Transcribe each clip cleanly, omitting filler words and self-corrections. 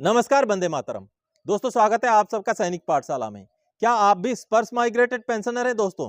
नमस्कार, वंदे मातरम। दोस्तों, स्वागत है आप सबका सैनिक पाठशाला में। क्या आप भी स्पर्श माइग्रेटेड पेंशनर हैं दोस्तों?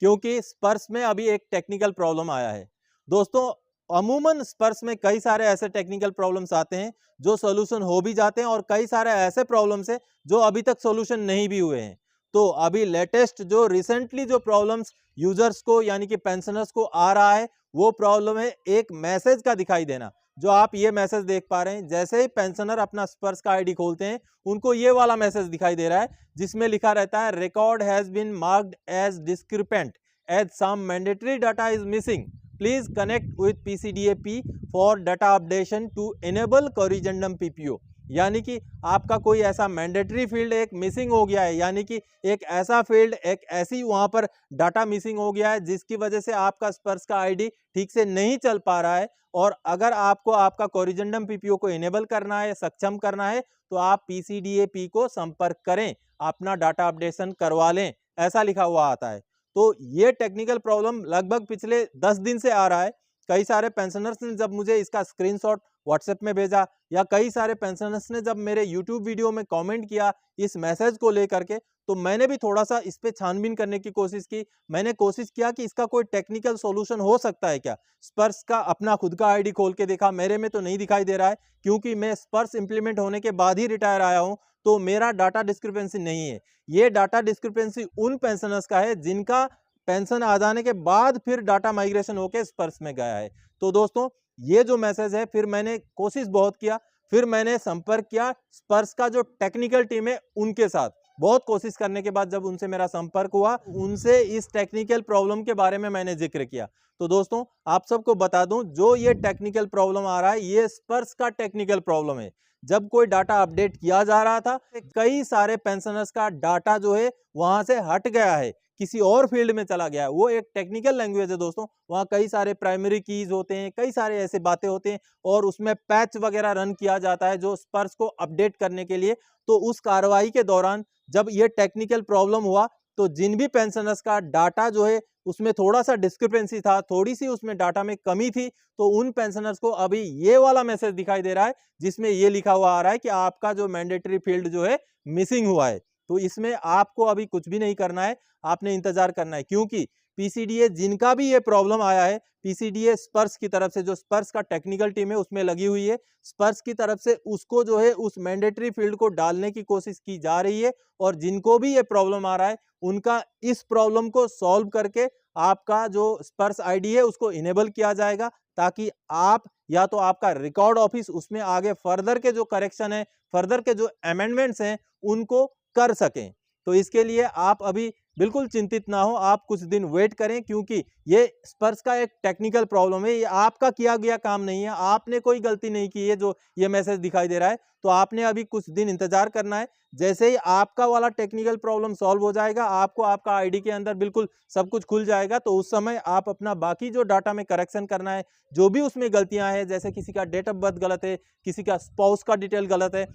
क्योंकि स्पर्श में अभी एक टेक्निकल प्रॉब्लम आया है। दोस्तों, अमूमन स्पर्श में कई सारे ऐसे टेक्निकल प्रॉब्लम्स आते हैं जो सॉल्यूशन हो भी जाते हैं और कई सारे ऐसे प्रॉब्लम्स हैं जो अभी तक सॉल्यूशन नहीं भी हुए हैं। तो अभी लेटेस्ट जो रिसेंटली जो प्रॉब्लम्स यूजर्स को यानी कि पेंशनर्स को आ रहा है, वो प्रॉब्लम है एक मैसेज का दिखाई देना। जो आप ये मैसेज देख पा रहे हैं, जैसे ही पेंशनर अपना स्पर्श का आईडी खोलते हैं, उनको ये वाला मैसेज दिखाई दे रहा है जिसमें लिखा रहता है record has been marked as discrepant as some mandatory data is missing, please connect with PCDAP for data updation to enable corrigendum PPO. यानी कि आपका कोई ऐसा मैंडेटरी फील्ड एक मिसिंग हो गया है, यानी कि एक ऐसा फील्ड, एक ऐसी वहां पर डाटा मिसिंग हो गया है जिसकी वजह से आपका स्पर्श का आईडी ठीक से नहीं चल पा रहा है। और अगर आपको आपका कोरिजेंडम पीपीओ को इनेबल करना है, सक्षम करना है, तो आप पीसीडीएपी को संपर्क करें, अपना डाटा अपडेशन करवा लें, ऐसा लिखा हुआ आता है। तो ये टेक्निकल प्रॉब्लम लगभग पिछले 10 दिन से आ रहा है। कई सारे पेंशनर्स ने जब मुझे इसका स्क्रीनशॉट व्हाट्सएप में भेजा, या कई सारे पेंशनर्स ने जब मेरे यूट्यूब वीडियो में कमेंट किया इस मैसेज को लेकर के, तो मैंने भी थोड़ा सा इस पे छानबीन करने की कोशिश की। मैंने कोशिश किया कि इसका कोई टेक्निकल सॉल्यूशन हो सकता है क्या। स्पर्श का अपना खुद का आईडी खोल के देखा, मेरे में तो नहीं दिखाई दे रहा है, क्योंकि मैं स्पर्श इंप्लीमेंट होने के बाद ही रिटायर आया हूं, तो मेरा डाटा डिस्क्रिपेंसी नहीं है। ये डाटा डिस्क्रिपेंसी उन पेंशनर्स का है जिनका पेंशन आ जाने के बाद फिर डाटा माइग्रेशन होकर स्पर्श में गया है। तो दोस्तों, ये जो मैसेज है, फिर मैंने कोशिश बहुत किया, फिर मैंने संपर्क किया स्पर्श का जो टेक्निकल टीम है उनके साथ। बहुत कोशिश करने के बाद जब उनसे मेरा संपर्क हुआ, उनसे इस टेक्निकल प्रॉब्लम के बारे में मैंने जिक्र किया। तो दोस्तों, आप सबको बता दूं, जो ये टेक्निकल प्रॉब्लम आ रहा है, ये स्पर्श का टेक्निकल प्रॉब्लम है। जब कोई डाटा अपडेट किया जा रहा था, कई सारे पेंशनर्स का डाटा जो है वहां से हट गया है, किसी और फील्ड में चला गया है। वो एक टेक्निकल लैंग्वेज है दोस्तों, वहाँ कई सारे प्राइमरी कीज होते हैं, कई सारे ऐसे बातें होते हैं, और उसमें पैच वगैरह रन किया जाता है जो स्पर्श को अपडेट करने के लिए। तो उस कार्रवाई के दौरान जब ये टेक्निकल प्रॉब्लम हुआ, तो जिन भी पेंशनर्स का डाटा जो है उसमें थोड़ा सा डिस्क्रिपेंसी था, थोड़ी सी उसमें डाटा में कमी थी, तो उन पेंशनर्स को अभी ये वाला मैसेज दिखाई दे रहा है जिसमें ये लिखा हुआ आ रहा है कि आपका जो मैंडेटरी फील्ड जो है मिसिंग हुआ है। तो इसमें आपको अभी कुछ भी नहीं करना है, आपने इंतजार करना है, क्योंकि पीसीडीए जिनका भी ये प्रॉब्लम आया है, पीसीडीए स्पर्श की तरफ से, जो स्पर्श का टेक्निकल टीम है उसमें लगी हुई है, स्पर्श की तरफ से उसको जो है उस मैंडेटरी फील्ड को डालने की कोशिश की जा रही है। और जिनको भी ये प्रॉब्लम आ रहा है, उनका इस प्रॉब्लम को सॉल्व करके आपका जो स्पर्श आईडी है उसको इनेबल किया जाएगा, ताकि आप या तो आपका रिकॉर्ड ऑफिस उसमें आगे फर्दर के जो करेक्शन है, फर्दर के जो अमेंडमेंट्स हैं, उनको कर सकें। तो इसके लिए आप अभी बिल्कुल चिंतित ना हो, आप कुछ दिन वेट करें, क्योंकि ये स्पर्श का एक टेक्निकल प्रॉब्लम है, ये आपका किया गया काम नहीं है, आपने कोई गलती नहीं की है जो ये मैसेज दिखाई दे रहा है। तो आपने अभी कुछ दिन इंतजार करना है। जैसे ही आपका वाला टेक्निकल प्रॉब्लम सॉल्व हो जाएगा, आपको आपका आईडी के अंदर बिल्कुल सब कुछ खुल जाएगा, तो उस समय आप अपना बाकी जो डाटा में करेक्शन करना है, जो भी उसमें गलतियां हैं, जैसे किसी का डेट ऑफ बर्थ गलत है, किसी का स्पाउस का डिटेल गलत है,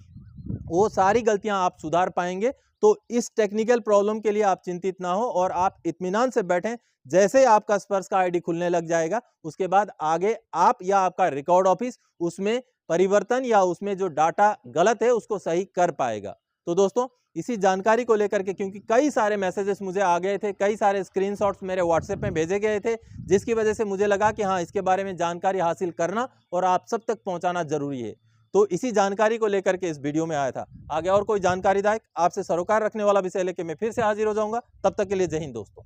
वो सारी गलतियां आप सुधार पाएंगे। तो इस टेक्निकल प्रॉब्लम के लिए आप चिंतित ना हो और आप इत्मीनान से बैठें। जैसे ही आपका स्पर्श का आईडी खुलने लग जाएगा, उसके बाद आगे आप या आपका रिकॉर्ड ऑफिस उसमें परिवर्तन या उसमें जो डाटा गलत है उसको सही कर पाएगा। तो दोस्तों, इसी जानकारी को लेकर के, क्योंकि कई सारे मैसेजेस मुझे आ गए थे, कई सारे स्क्रीनशॉट्स मेरे व्हाट्सएप में भेजे गए थे, जिसकी वजह से मुझे लगा कि हाँ, इसके बारे में जानकारी हासिल करना और आप सब तक पहुंचाना जरूरी है। तो इसी जानकारी को लेकर के इस वीडियो में आया था। आगे और कोई जानकारीदायक, आपसे सरोकार रखने वाला विषय लेके मैं फिर से हाजिर हो जाऊंगा। तब तक के लिए जय हिंद दोस्तों।